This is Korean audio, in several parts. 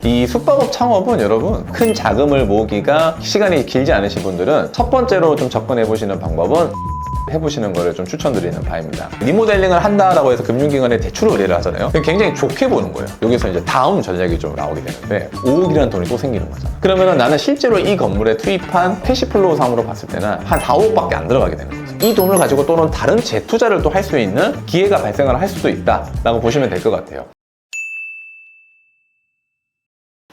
이 숙박업 창업은 여러분 큰 자금을 모으기가 시간이 길지 않으신 분들은 첫 번째로 좀 접근해 보시는 방법은 해보시는 거를 좀 추천드리는 바입니다. 리모델링을 한다라고 해서 금융기관에 대출 의뢰를 하잖아요. 굉장히 좋게 보는 거예요. 여기서 이제 다음 전략이 좀 나오게 되는데 5억이라는 돈이 또 생기는 거잖아. 그러면은 나는 실제로 이 건물에 투입한 캐시플로우 상으로 봤을 때는 한 4, 5억밖에 안 들어가게 되는 거죠. 이 돈을 가지고 또는 다른 재투자를 또 할 수 있는 기회가 발생을 할 수도 있다라고 보시면 될 것 같아요.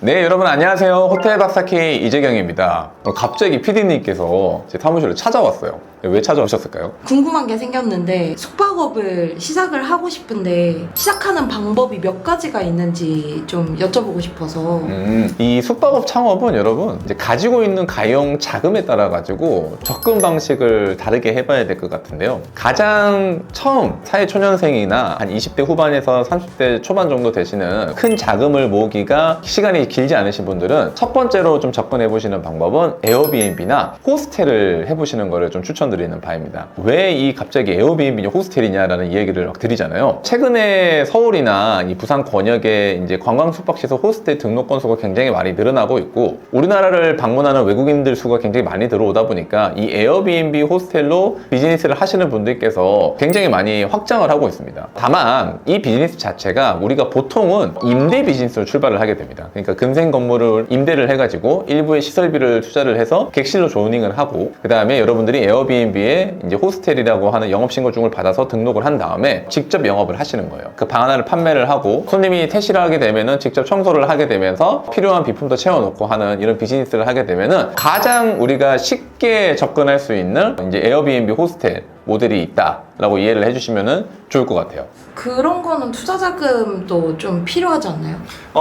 네, 여러분 안녕하세요. 호텔 박사 K 이재경입니다. 갑자기 PD님께서 제 사무실로 찾아왔어요. 왜 찾아오셨을까요? 궁금한 게 생겼는데 숙박업을 시작을 하고 싶은데 시작하는 방법이 몇 가지가 있는지 좀 여쭤보고 싶어서. 이 숙박업 창업은 여러분 이제 가지고 있는 가용 자금에 따라 가지고 접근 방식을 다르게 해봐야 될 것 같은데요. 가장 처음 사회초년생이나 한 20대 후반에서 30대 초반 정도 되시는 큰 자금을 모으기가 시간이 길지 않으신 분들은 첫 번째로 좀 접근해 보시는 방법은 에어비앤비나 호스텔을 해보시는 거를 좀 추천드립니다. 드리는 바입니다. 왜 이 갑자기 에어비앤비냐 호스텔이냐라는 이야기를 막 드리잖아요. 최근에 서울이나 이 부산 권역에 이제 관광 숙박시설 호스텔 등록 건수가 굉장히 많이 늘어나고 있고 우리나라를 방문하는 외국인들 수가 굉장히 많이 들어오다 보니까 이 에어비앤비 호스텔로 비즈니스를 하시는 분들께서 굉장히 많이 확장을 하고 있습니다. 다만 이 비즈니스 자체가 우리가 보통은 임대 비즈니스로 출발을 하게 됩니다. 그러니까 근생 건물을 임대를 해가지고 일부의 시설비를 투자를 해서 객실로 조닝을 하고 그 다음에 여러분들이 에어비앤비에 이제 호스텔이라고 하는 영업신고증을 받아서 등록을 한 다음에 직접 영업을 하시는 거예요. 그 방 하나를 판매를 하고 손님이 퇴실을 하게 되면은 직접 청소를 하게 되면서 필요한 비품도 채워놓고 하는 이런 비즈니스를 하게 되면은 가장 우리가 쉽게 접근할 수 있는 이제 에어비앤비 호스텔 모델이 있다라고 이해를 해주시면 좋을 것 같아요. 그런 거는 투자 자금도 좀 필요하지 않나요?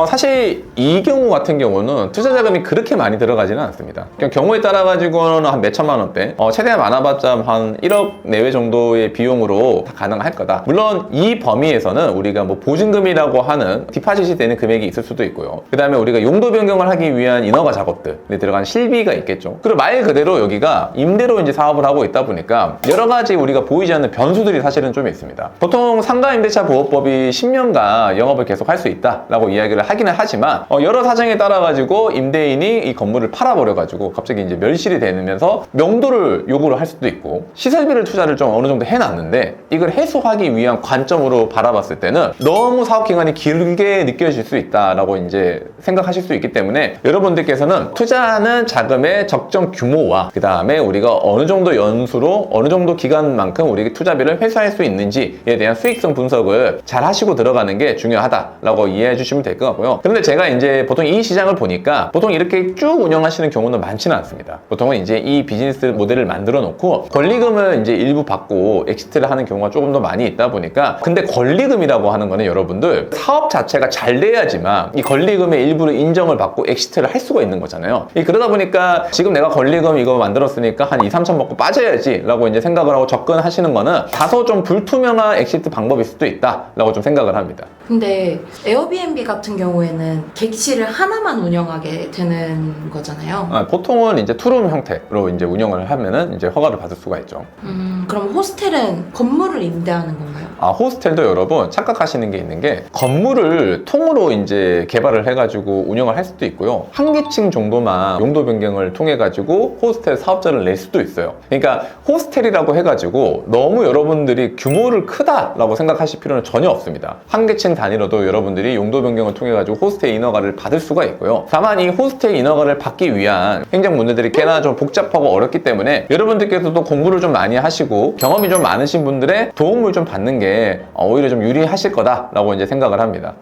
사실 이 경우 같은 경우는 투자 자금이 그렇게 많이 들어가지는 않습니다. 그냥 경우에 따라 가지고는 한 몇천만 원대, 최대한 많아봤자 한 1억 내외 정도의 비용으로 다 가능할 거다. 물론 이 범위에서는 우리가 뭐 보증금이라고 하는 디파짓이 되는 금액이 있을 수도 있고요. 그 다음에 우리가 용도 변경을 하기 위한 인허가 작업들에 들어간 실비가 있겠죠. 그리고 말 그대로 여기가 임대로 이제 사업을 하고 있다 보니까 여러 가지 우리가 보이지 않는 변수들이 사실은 좀 있습니다. 보통 상가임대차 보호법이 10년간 영업을 계속 할 수 있다라고 이야기를 하기는 하지만 여러 사정에 따라 가지고 임대인이 이 건물을 팔아버려 가지고 갑자기 이제 멸실이 되면서 명도를 요구를 할 수도 있고 시설비를 투자를 좀 어느 정도 해놨는데 이걸 해소하기 위한 관점으로 바라봤을 때는 너무 사업 기간이 길게 느껴질 수 있다라고 이제 생각하실 수 있기 때문에 여러분들께서는 투자하는 자금의 적정 규모와 그 다음에 우리가 어느 정도 연수로 어느 정도 기간만큼 우리 투자비를 회수할 수 있는지에 대한 수익성 분석을 잘 하시고 들어가는 게 중요하다라고 이해해 주시면 될 것 같고요. 그런데 제가 이제 보통 이 시장을 보니까 보통 이렇게 쭉 운영하시는 경우는 많지는 않습니다. 보통은 이제 이 비즈니스 모델을 만들어 놓고 권리금을 이제 일부 받고 엑시트를 하는 경우가 조금 더 많이 있다 보니까 근데 권리금이라고 하는 거는 여러분들 사업 자체가 잘 돼야지만 이 권리금의 일부를 인정을 받고 엑시트를 할 수가 있는 거잖아요. 그러다 보니까 지금 내가 권리금 이거 만들었으니까 한 2, 3천 먹고 빠져야지 라고 이제 생각을 하고 접근하시는 거는 다소 좀 불투명한 엑시트 방법일 수도 있다라고 좀 생각을 합니다. 근데 에어비앤비 같은 경우에는 객실을 하나만 운영하게 되는 거잖아요. 보통은 이제 투룸 형태로 이제 운영을 하면은 이제 허가를 받을 수가 있죠. 그럼 호스텔은 건물을 임대하는 건가요? 호스텔도 여러분 착각하시는 게 있는 게 건물을 통으로 이제 개발을 해가지고 운영을 할 수도 있고요. 한 계층 정도만 용도 변경을 통해 가지고 호스텔 사업자를 낼 수도 있어요. 그러니까 호스텔이라고 해가지고 너무 여러분들이 규모를 크다라고 생각하실 필요는 전혀 없습니다. 한 계층 단위로도 여러분들이 용도 변경을 통해 가지고 호스텔 인허가를 받을 수가 있고요. 다만 이 호스텔 인허가를 받기 위한 행정 문제들이 꽤나 좀 복잡하고 어렵기 때문에 여러분들께서도 공부를 좀 많이 하시고 경험이 좀 많으신 분들의 도움을 좀 받는 게 오히려 좀 유리하실 거다라고 이제 생각을 합니다.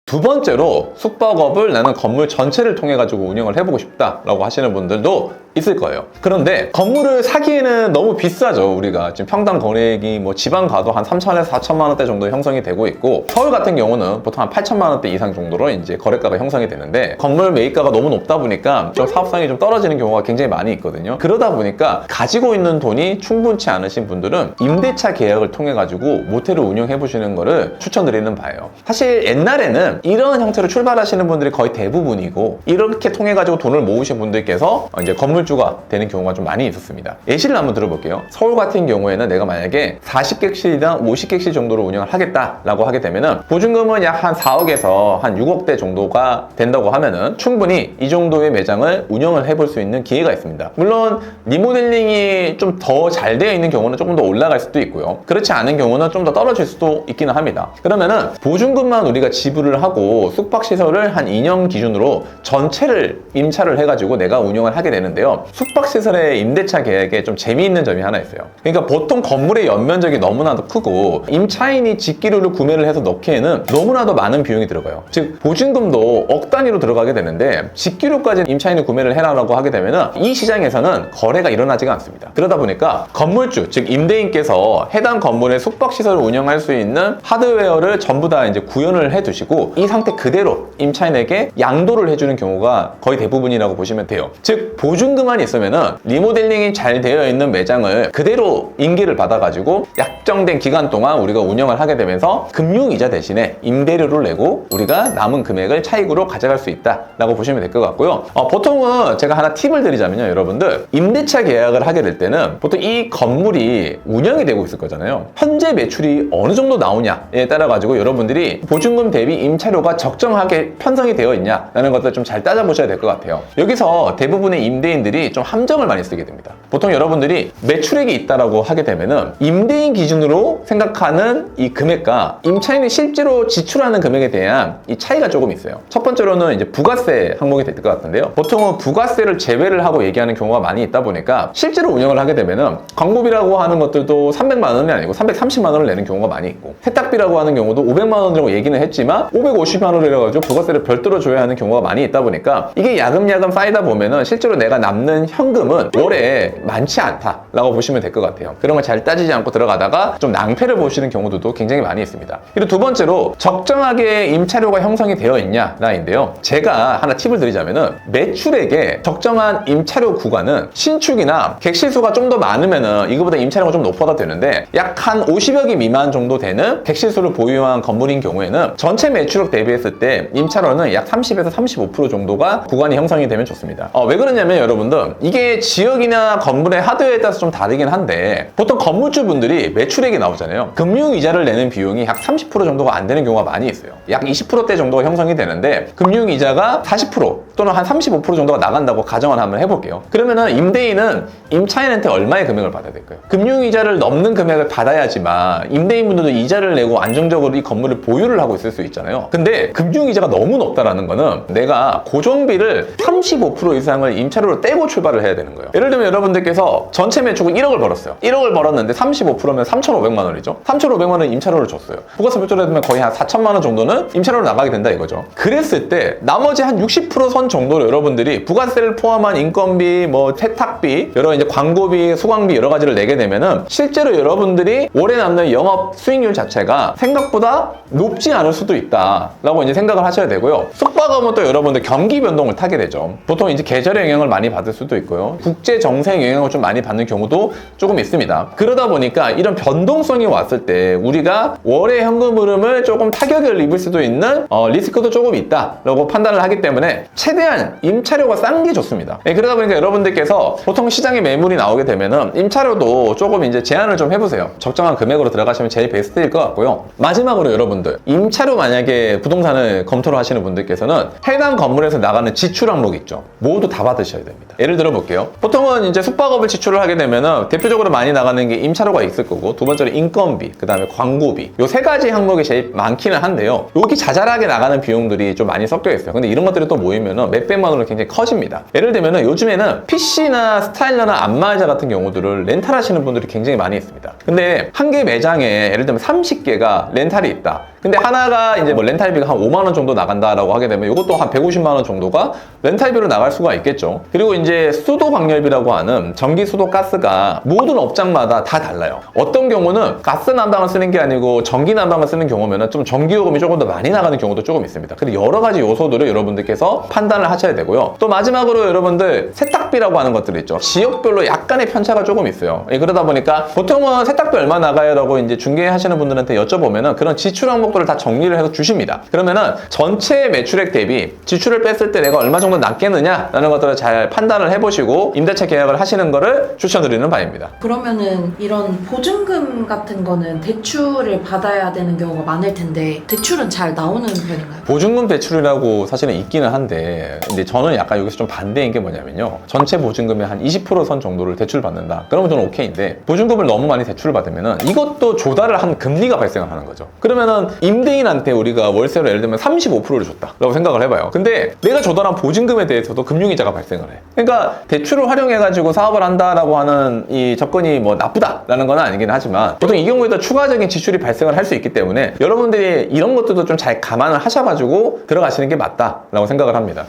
두 번째로 숙박업을 나는 건물 전체를 통해 가지고 운영을 해보고 싶다라고 하시는 분들도 있을 거예요. 그런데 건물을 사기에는 너무 비싸죠. 우리가 지금 평당 거래액이 뭐 지방 가도 한 3천에서 4천만 원대 정도 형성이 되고 있고 서울 같은 경우는 보통 한 8천만 원대 이상 정도로 이제 거래가가 형성이 되는데 건물 매입가가 너무 높다 보니까 좀 사업성이 좀 떨어지는 경우가 굉장히 많이 있거든요. 그러다 보니까 가지고 있는 돈이 충분치 않으신 분들은 임대차 계약을 통해 가지고 모텔을 운영해 보시는 거를 추천드리는 바예요. 사실 옛날에는 이런 형태로 출발하시는 분들이 거의 대부분이고 이렇게 통해 가지고 돈을 모으신 분들께서 이제 건물 건물주가 되는 경우가 좀 많이 있었습니다. 예시를 한번 들어볼게요. 서울 같은 경우에는 내가 만약에 40객실이당 50객실 정도로 운영을 하겠다라고 하게 되면은 보증금은 약 한 4억에서 한 6억대 정도가 된다고 하면은 충분히 이 정도의 매장을 운영을 해볼 수 있는 기회가 있습니다. 물론 리모델링이 좀 더 잘 되어 있는 경우는 조금 더 올라갈 수도 있고요. 그렇지 않은 경우는 좀 더 떨어질 수도 있기는 합니다. 그러면은 보증금만 우리가 지불을 하고 숙박시설을 한 2년 기준으로 전체를 임차를 해가지고 내가 운영을 하게 되는데요. 숙박시설의 임대차 계약에 좀 재미있는 점이 하나 있어요. 그러니까 보통 건물의 연면적이 너무나도 크고 임차인이 직기료를 구매를 해서 넣기에는 너무나도 많은 비용이 들어가요. 즉 보증금도 억 단위로 들어가게 되는데 직기료까지 임차인이 구매를 해라라고 하게 되면은 이 시장에서는 거래가 일어나지가 않습니다. 그러다 보니까 건물주, 즉 임대인께서 해당 건물의 숙박시설을 운영할 수 있는 하드웨어를 전부 다 이제 구현을 해두시고 이 상태 그대로 임차인에게 양도를 해주는 경우가 거의 대부분이라고 보시면 돼요. 즉 보증금만 있으면은 리모델링이 잘 되어 있는 매장을 그대로 인계를 받아가지고 약정된 기간 동안 우리가 운영을 하게 되면서 금융이자 대신에 임대료를 내고 우리가 남은 금액을 차익으로 가져갈 수 있다라고 보시면 될 것 같고요. 보통은 제가 하나 팁을 드리자면요, 여러분들 임대차 계약을 하게 될 때는 보통 이 건물이 운영이 되고 있을 거잖아요. 현재 매출이 어느 정도 나오냐에 따라 가지고 여러분들이 보증금 대비 임차료가 적정하게 편성이 되어 있냐라는 것들 좀 잘 따져보셔야 될 것 같아요. 여기서 대부분의 임대인들이 좀 함정을 많이 쓰게 됩니다. 보통 여러분들이 매출액이 있다라고 하게 되면은 임대인 기준으로 생각하는 이 금액과 임차인이 실제로 지출하는 금액에 대한 이 차이가 조금 있어요. 첫 번째로는 이제 부가세 항목이 될 것 같은데요. 보통은 부가세를 제외를 하고 얘기하는 경우가 많이 있다 보니까 실제로 운영을 하게 되면은 광고비라고 하는 것들도 300만 원이 아니고 330만 원을 내는 경우가 많이 있고 세탁비라고 하는 경우도 500만 원이라고 얘기는 했지만 550만 원이라 가지고 부가세를 별도로 줘야 하는 경우가 많이 있다 보니까 이게 야금야금 쌓이다 보면은 실제로 내가 남는 현금은 월에 많지 않다라고 보시면 될 것 같아요. 그런 걸 잘 따지지 않고 들어가다가 좀 낭패를 보시는 경우도 굉장히 많이 있습니다. 그리고 두 번째로 적정하게 임차료가 형성이 되어 있냐라인데요. 제가 하나 팁을 드리자면은 매출액에 적정한 임차료 구간은 신축이나 객실수가 좀 더 많으면은 이거보다 임차료가 좀 높아도 되는데 약 한 50여 개 미만 정도 되는 객실수를 보유한 건물인 경우에는 전체 매출액 대비했을 때 임차료는 약 30에서 35% 정도가 구간이 형성이 되면 좋습니다. 왜 그러냐면 여러분들 이게 지역이나 건물의 하드웨어에 따라서 좀 다르긴 한데 보통 건물주분들이 매출액이 나오잖아요. 금융이자를 내는 비용이 약 30% 정도가 안 되는 경우가 많이 있어요. 약 20%대 정도가 형성이 되는데 금융이자가 40% 또는 한 35% 정도가 나간다고 가정을 한번 해볼게요. 그러면은 임대인은 임차인한테 얼마의 금액을 받아야 될까요? 금융이자를 넘는 금액을 받아야지만 임대인분들도 이자를 내고 안정적으로 이 건물을 보유를 하고 있을 수 있잖아요. 근데 금융이자가 너무 높다라는 거는 내가 고정비를 35% 이상을 임차료로 떼고 출발을 해야 되는 거예요. 예를 들면 여러분들께서 전체 매출을 1억을 벌었어요. 1억을 벌었는데 35%면 3,500만 원이죠. 3,500만 원 임차료를 줬어요. 부가세 별도로 해두면 거의 한 4천만 원 정도는 임차료로 나가게 된다 이거죠. 그랬을 때 나머지 한 60% 선 정도로 여러분들이 부가세를 포함한 인건비, 뭐 세탁비, 여러 이제 광고비, 수광비 여러 가지를 내게 되면은 실제로 여러분들이 월에 남는 영업 수익률 자체가 생각보다 높지 않을 수도 있다라고 이제 생각을 하셔야 되고요. 숙박업은 또 여러분들 경기 변동을 타게 되죠. 보통 이제 계절의 영향을 많이 받을 수도 있고요. 국제 정세의 영향을 좀 많이 받는 경우도 조금 있습니다. 그러다 보니까 이런 변동성이 왔을 때 우리가 월의 현금 흐름을 조금 타격을 입을 수도 있는 리스크도 조금 있다라고 판단을 하기 때문에 최대한 임차료가 싼 게 좋습니다. 그러다 보니까 여러분들께서 보통 시장에 매물이 나오게 되면은 임차료도 조금 이제 제한을 좀 해보세요. 적정한 금액으로 들어가시면 제일 베스트일 것 같고요. 마지막으로 여러분들 임차료 만약에 부동산을 검토를 하시는 분들께서는 해당 건물에서 나가는 지출 항목 있죠. 모두 다 받으셔야 됩니다. 예를 들어 볼게요. 보통은 이제 숙박업을 지출을 하게 되면은 대표적으로 많이 나가는 게 임차료가 있을 거고 두 번째로 인건비, 그 다음에 광고비 요 세 가지 항목이 제일 많기는 한데요. 여기 자잘하게 나가는 비용들이 좀 많이 섞여 있어요. 근데 이런 것들이 또 모이면은 몇백만 원으로 굉장히 커집니다. 예를 들면은 요즘에는 PC나 스타일러나 안마의자 같은 경우들을 렌탈하시는 분들이 굉장히 많이 있습니다. 근데 한 개 매장에 예를 들면 30개가 렌탈이 있다. 근데 하나가 이제 뭐 렌탈비가 한 5만 원 정도 나간다라고 하게 되면 이것도 한 150만 원 정도가 렌탈비로 나갈 수가 있겠죠. 그리고 이제 수도 방열비라고 하는 전기, 수도, 가스가 모든 업장마다 다 달라요. 어떤 경우는 가스 난방을 쓰는 게 아니고 전기 난방을 쓰는 경우면은 좀 전기요금이 조금 더 많이 나가는 경우도 조금 있습니다. 그리고 여러 가지 요소들을 여러분들께서 판단을 하셔야 되고요. 또 마지막으로 여러분들 세탁비라고 하는 것들 있죠. 지역별로 약간의 편차가 조금 있어요. 그러다 보니까 보통은 세탁비 얼마 나가요? 라고 이제 중개하시는 분들한테 여쭤보면은 그런 지출 항목 항목들을 다 정리를 해서 주십니다. 그러면은 전체 매출액 대비 지출을 뺐을 때 내가 얼마 정도 남겠느냐라는 것들을 잘 판단을 해보시고 임대차 계약을 하시는 거를 추천드리는 바입니다. 그러면은 이런 보증금 같은 거는 대출을 받아야 되는 경우가 많을 텐데 대출은 잘 나오는 편인가요? 보증금 대출이라고 사실은 있기는 한데 근데 저는 약간 여기서 좀 반대인 게 뭐냐면요, 전체 보증금의 한 20% 선 정도를 대출 받는다 그러면 저는 오케이인데, 보증금을 너무 많이 대출을 받으면은 이것도 조달을 한 금리가 발생을 하는 거죠. 그러면은 임대인한테 우리가 월세로 예를 들면 35%를 줬다라고 생각을 해봐요. 근데 내가 조달한 보증금에 대해서도 금융이자가 발생을 해. 그러니까 대출을 활용해가지고 사업을 한다라고 하는 이 접근이 뭐 나쁘다라는 건 아니긴 하지만, 보통 이 경우에도 추가적인 지출이 발생을 할 수 있기 때문에 여러분들이 이런 것들도 좀 잘 감안을 하셔가지고 들어가시는 게 맞다라고 생각을 합니다.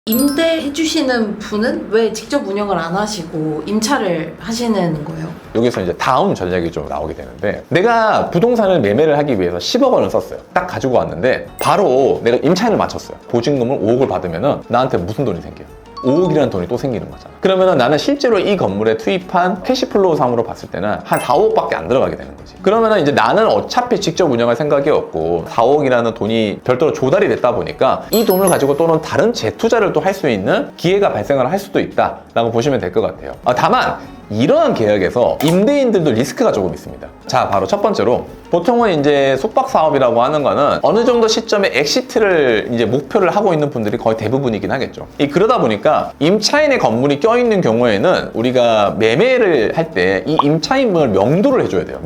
임대해주시는 분은 왜 직접 운영을 안 하시고 임차를 하시는 거예요? 여기서 이제 다음 전략이 좀 나오게 되는데, 내가 부동산을 매매를 하기 위해서 10억 원을 썼어요. 딱 가지고 왔는데 바로 내가 임차인을 맞췄어요. 보증금을 5억을 받으면은 나한테 무슨 돈이 생겨요? 5억이라는 돈이 또 생기는 거잖아. 그러면은 나는 실제로 이 건물에 투입한 캐시플로우 상으로 봤을 때는 한 4, 5억밖에 안 들어가게 되는 거지. 그러면은 이제 나는 어차피 직접 운영할 생각이 없고 4, 5억이라는 돈이 별도로 조달이 됐다 보니까 이 돈을 가지고 또는 다른 재투자를 또 할 수 있는 기회가 발생을 할 수도 있다라고 보시면 될 것 같아요. 다만 이러한 계약에서 임대인들도 리스크가 조금 있습니다. 자, 바로 첫 번째로, 보통은 이제 숙박 사업이라고 하는 거는 어느 정도 시점에 엑시트를 이제 목표를 하고 있는 분들이 거의 대부분이긴 하겠죠. 그러다 보니까 임차인의 건물이 껴있는 경우에는 우리가 매매를 할 때 이 임차인분을 명도를 해줘야 돼요.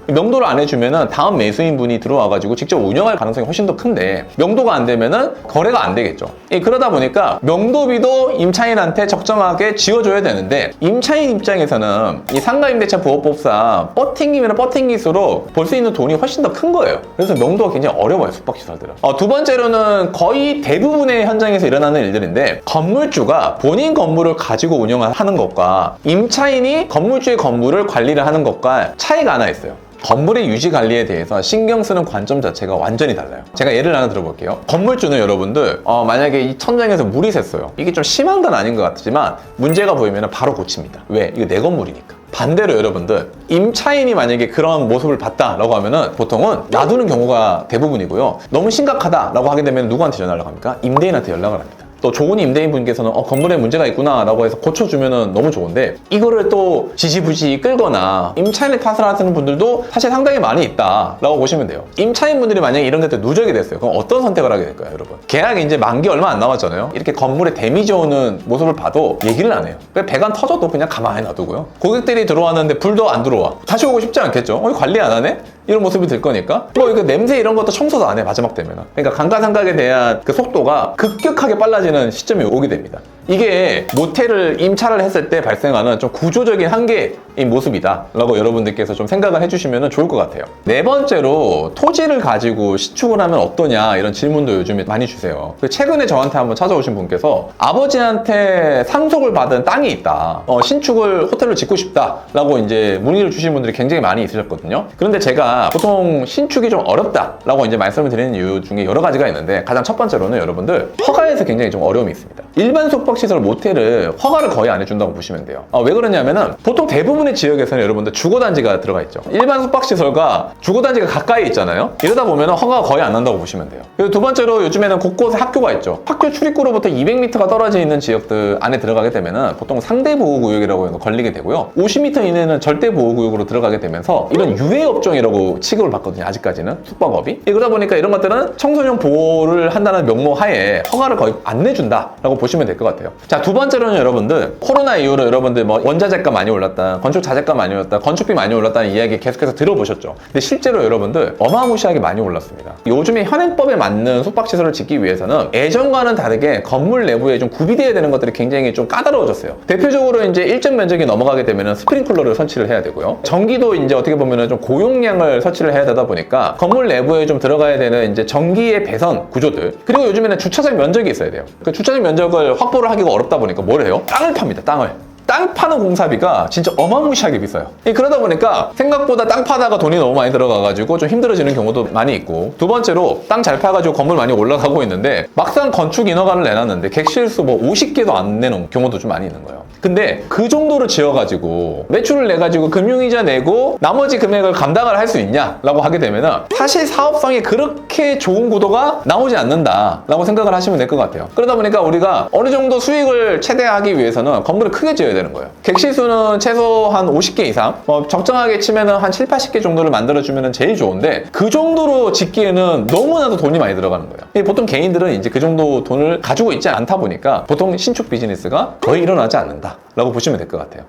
명도를 안 해주면은 다음 매수인분이 들어와가지고 직접 운영할 가능성이 훨씬 더 큰데, 명도가 안 되면은 거래가 안 되겠죠. 그러다 보니까 명도비도 임차인한테 적정하게 지어줘야 되는데, 임차인 입장에서는 이 상가임대차 부업법상 버팅기면 버팅기수록 볼 수 있는 돈이 훨씬 더 큰 거예요. 그래서 명도가 굉장히 어려워요, 숙박시설들은. 두 번째로는 거의 대부분의 현장에서 일어나는 일들인데, 건물주가 본인 건물을 가지고 운영하는 것과 임차인이 건물주의 건물을 관리를 하는 것과 차이가 하나 있어요. 건물의 유지 관리에 대해서 신경 쓰는 관점 자체가 완전히 달라요. 제가 예를 하나 들어볼게요. 건물주는 여러분들 만약에 이 천장에서 물이 샜어요. 이게 좀 심한 건 아닌 것 같지만 문제가 보이면 바로 고칩니다. 왜? 이거 내 건물이니까. 반대로 여러분들, 임차인이 만약에 그런 모습을 봤다라고 하면은 보통은 놔두는 경우가 대부분이고요. 너무 심각하다라고 하게 되면 누구한테 전화를 합니까? 임대인한테 연락을 합니다. 또 좋은 임대인분께서는 건물에 문제가 있구나 라고 해서 고쳐주면 너무 좋은데, 이거를 또 지지부지 끌거나 임차인의 탓을 하시는 분들도 사실 상당히 많이 있다 라고 보시면 돼요. 임차인분들이 만약에 이런 데때 누적이 됐어요. 그럼 어떤 선택을 하게 될까요, 여러분? 계약이 이제 만기 얼마 안 남았잖아요. 이렇게 건물에 데미지 오는 모습을 봐도 얘기를 안 해요. 배관 터져도 그냥 가만히 놔두고요. 고객들이 들어왔는데 불도 안 들어와. 다시 오고 싶지 않겠죠? 관리 안 하네? 이런 모습이 될 거니까. 이거 냄새 이런 것도 청소도 안 해, 마지막 되면. 그러니까 감가상각에 대한 그 속도가 급격하게 빨라지는 시점이 오게 됩니다. 이게 모텔을 임차를 했을 때 발생하는 좀 구조적인 한계인 모습이다 라고 여러분들께서 좀 생각을 해주시면 좋을 것 같아요. 네 번째로, 토지를 가지고 신축을 하면 어떠냐 이런 질문도 요즘에 많이 주세요. 최근에 저한테 한번 찾아오신 분께서 아버지한테 상속을 받은 땅이 있다, 신축을 호텔로 짓고 싶다 라고 이제 문의를 주신 분들이 굉장히 많이 있으셨거든요. 그런데 제가 보통 신축이 좀 어렵다 라고 이제 말씀을 드리는 이유 중에 여러 가지가 있는데, 가장 첫 번째로는 여러분들, 허가에서 굉장히 좀 어려움이 있습니다. 일반 숙박시설 모텔을 허가를 거의 안 해준다고 보시면 돼요. 왜 그러냐면은 보통 대부분의 지역에서는 여러분들 주거단지가 들어가 있죠. 일반 숙박시설과 주거단지가 가까이 있잖아요. 이러다 보면은 허가가 거의 안 난다고 보시면 돼요. 그리고 두 번째로, 요즘에는 곳곳에 학교가 있죠. 학교 출입구로부터 200m가 떨어져 있는 지역들 안에 들어가게 되면은 보통 상대보호구역이라고 걸리게 되고요. 50m 이내는 절대보호구역으로 들어가게 되면서 이런 유해업종이라고 취급을 받거든요, 아직까지는 숙박업이. 그러다 보니까 이런 것들은 청소년 보호를 한다는 명목 하에 허가를 거의 안 내준다라고 보시면 될 것 같아요. 자, 두 번째로는 여러분들, 코로나 이후로 여러분들 원자재가 많이 올랐다, 건축 자재가 많이 올랐다, 건축비 많이 올랐다는 이야기 계속해서 들어보셨죠. 근데 실제로 여러분들 어마무시하게 많이 올랐습니다. 요즘에 현행법에 맞는 숙박시설을 짓기 위해서는 예전과는 다르게 건물 내부에 좀 구비되어야 되는 것들이 굉장히 좀 까다로워졌어요. 대표적으로 이제 일정 면적이 넘어가게 되면 스프링클러를 설치를 해야 되고요. 전기도 이제 어떻게 보면 좀 고용량을 설치를 해야 되다 보니까 건물 내부에 좀 들어가야 되는 이제 전기의 배선 구조들, 그리고 요즘에는 주차장 면적이 있어야 돼요. 그 주차장 면적을 확보를 하기가 어렵다 보니까 뭘 해요? 땅을 팝니다, 땅을. 땅 파는 공사비가 진짜 어마무시하게 비싸요. 그러다 보니까 생각보다 땅 파다가 돈이 너무 많이 들어가가지고 좀 힘들어지는 경우도 많이 있고, 두 번째로, 땅 잘 파가지고 건물 많이 올라가고 있는데 막상 건축 인허가를 내놨는데 객실수 50개도 안 내놓은 경우도 좀 많이 있는 거예요. 근데 그 정도로 지어가지고 매출을 내가지고 금융이자 내고 나머지 금액을 감당을 할 수 있냐라고 하게 되면은 사실 사업성이 그렇게 좋은 구도가 나오지 않는다라고 생각을 하시면 될 것 같아요. 그러다 보니까 우리가 어느 정도 수익을 최대화하기 위해서는 건물을 크게 지어야 되는 거예요. 객실수는 최소 한 50개 이상, 적정하게 치면은 한 7, 80개 정도를 만들어주면 제일 좋은데 그 정도로 짓기에는 너무나도 돈이 많이 들어가는 거예요. 보통 개인들은 이제 그 정도 돈을 가지고 있지 않다 보니까 보통 신축 비즈니스가 거의 일어나지 않는다라고 보시면 될 것 같아요.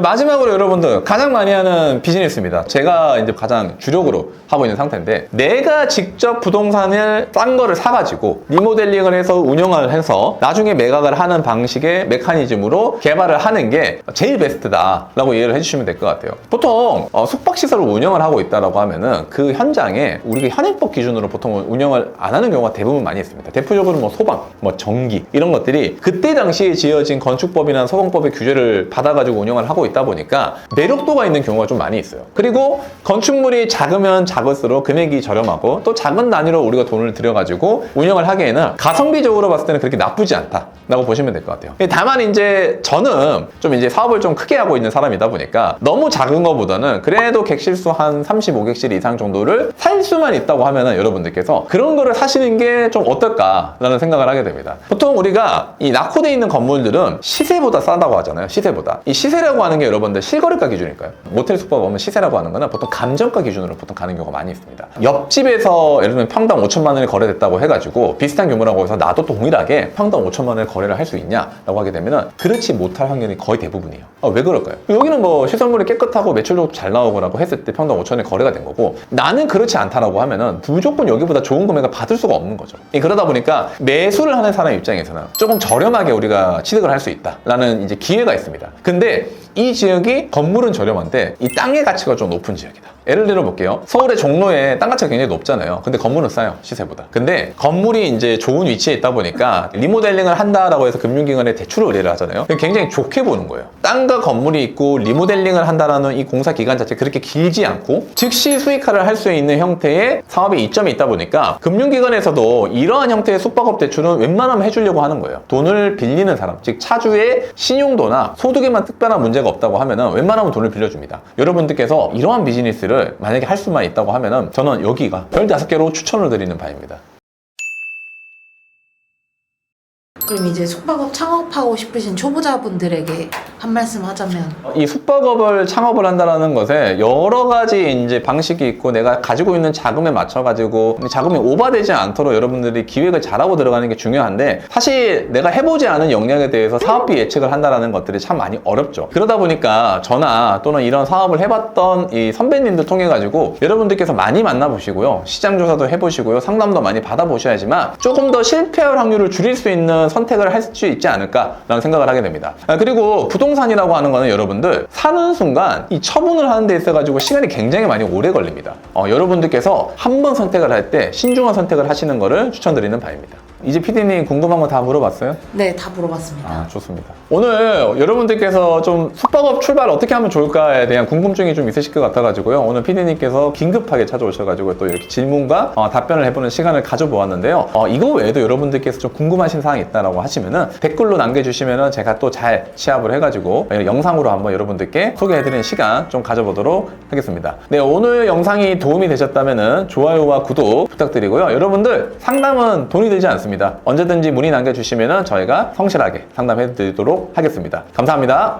마지막으로 여러분들 가장 많이 하는 비즈니스입니다. 제가 이제 가장 주력으로 하고 있는 상태인데 내가 직접 부동산을 싼 거를 사가지고 리모델링을 해서 운영을 해서 나중에 매각을 하는 방식의 메커니즘으로 개발을 하는 게 제일 베스트다라고 이해를 해주시면 될 것 같아요. 보통 숙박시설을 운영을 하고 있다라고 하면은 그 현장에 우리가 현행법 기준으로 보통 운영을 안 하는 경우가 대부분 많이 있습니다. 대표적으로 뭐 소방, 뭐 전기 이런 것들이 그때 당시에 지어진 건축법이나 소방법의 규제를 받아가지고 운영을 하고 있다 보니까 내력도가 있는 경우가 좀 많이 있어요. 그리고 건축물이 작으면 작을수록 금액이 저렴하고 또 작은 단위로 우리가 돈을 들여가지고 운영을 하기에는 가성비적으로 봤을 때는 그렇게 나쁘지 않다라고 보시면 될 것 같아요. 다만 이제 저는 좀 이제 사업을 좀 크게 하고 있는 사람이다 보니까 너무 작은 것보다는 그래도 객실수 한 35객실 이상 정도를 살 수만 있다고 하면은 여러분들께서 그런 거를 사시는 게 좀 어떨까라는 생각을 하게 됩니다. 보통 우리가 이 낙후되어 있는 건물들은 시세보다 싸다고 하잖아요. 시세보다. 이 시세라고 하는 게 여러분들 실거래가 기준일까요? 모텔 숙박 오면 시세라고 하는 거는 보통 감정가 기준으로 보통 가는 경우가 많이 있습니다. 옆집에서 예를 들면 평당 5천만 원이 거래됐다고 해가지고 비슷한 규모라고 해서 나도 동일하게 평당 5천만 원을 거래를 할 수 있냐라고 하게 되면은 그렇지 못할 확률이 거의 대부분이에요. 왜 그럴까요? 여기는 뭐 시설물이 깨끗하고 매출도 잘 나오고라고 했을 때 평당 5천에 거래가 된 거고 나는 그렇지 않다라고 하면은 무조건 여기보다 좋은 금액을 받을 수가 없는 거죠. 그러다 보니까 매수를 하는 사람 입장에서는 조금 저렴하게 우리가 취득을 할 수 있다라는 이제 기회가 있습니다. 근데 이 지역이 건물은 저렴한데 이 땅의 가치가 좀 높은 지역이다. 예를 들어 볼게요. 서울의 종로에 땅 가치가 굉장히 높잖아요. 근데 건물은 싸요, 시세보다. 근데 건물이 이제 좋은 위치에 있다 보니까 리모델링을 한다라고 해서 금융기관에 대출 의뢰를 하잖아요. 굉장히 좋게 보는 거예요. 땅과 건물이 있고 리모델링을 한다라는 이 공사 기간 자체 그렇게 길지 않고 즉시 수익화를 할 수 있는 형태의 사업의 이점이 있다 보니까 금융기관에서도 이러한 형태의 숙박업 대출은 웬만하면 해주려고 하는 거예요. 돈을 빌리는 사람, 즉 차주의 신용도나 소득에만 특별한 문제가 없다고 하면은 웬만하면 돈을 빌려줍니다. 여러분들께서 이러한 비즈니스를 만약에 할 수만 있다고 하면은 저는 여기가 별 5개로 추천을 드리는 바입니다. 그럼 이제 숙박업 창업하고 싶으신 초보자분들에게 한 말씀 하자면 이 숙박업을 창업을 한다는 것에 여러 가지 이제 방식이 있고 내가 가지고 있는 자금에 맞춰가지고 자금이 오버되지 않도록 여러분들이 기획을 잘하고 들어가는 게 중요한데 사실 내가 해보지 않은 역량에 대해서 사업비 예측을 한다는 것들이 참 많이 어렵죠. 그러다 보니까 저나 또는 이런 사업을 해봤던 이 선배님들 통해 가지고 여러분들께서 많이 만나보시고요. 시장 조사도 해보시고요. 상담도 많이 받아보셔야지만 조금 더 실패할 확률을 줄일 수 있는 선택을 할 수 있지 않을까라는 생각을 하게 됩니다. 그리고 부동산이라고 하는 거는 여러분들 사는 순간 이 처분을 하는 데 있어가지고 시간이 굉장히 많이 오래 걸립니다. 여러분들께서 한 번 선택을 할 때 신중한 선택을 하시는 것을 추천드리는 바입니다. 이제 PD님 궁금한 거 다 물어봤어요? 네, 다 물어봤습니다. 아, 좋습니다. 오늘 여러분들께서 좀 숙박업 출발 어떻게 하면 좋을까에 대한 궁금증이 좀 있으실 것 같아가지고요. 오늘 PD님께서 긴급하게 찾아오셔가지고 또 이렇게 질문과 답변을 해보는 시간을 가져보았는데요. 이거 외에도 여러분들께서 좀 궁금하신 사항이 있다라고 하시면은 댓글로 남겨주시면은 제가 또 잘 취합을 해가지고 영상으로 한번 여러분들께 소개해드리는 시간 좀 가져보도록 하겠습니다. 네, 오늘 영상이 도움이 되셨다면은 좋아요와 구독 부탁드리고요. 여러분들 상담은 돈이 들지 않습니다. 언제든지 문의 남겨주시면 저희가 성실하게 상담해 드리도록 하겠습니다. 감사합니다.